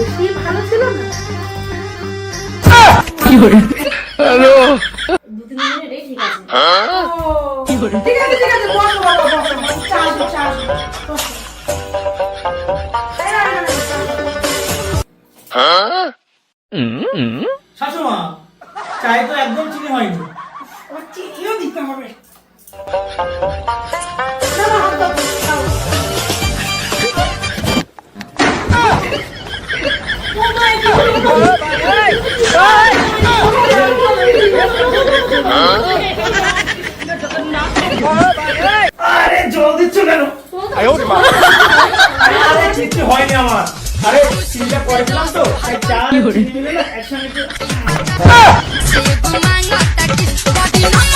বেশি ভালো ছিল না। হ্যালো, 2-3 মিনিটেই ঠিক আছে। ঠিক আছে ঠিক আছে, বসো বাবা বসো, চা আসো চা আসো, বসো। শাশুমা, চায়ে তো একদম চিনি হয়নি। আবার চিনিও দিতে হবে। দাও, হাত দাও, দাও। আরে জল দিচ্ছ কেন? আরে কিছু হয়নি আমার। আরে চিন্তা করেছিলাম তো, তাই চা চিনি মিলে না একসঙ্গে। Say goodnight, not that kiss, body not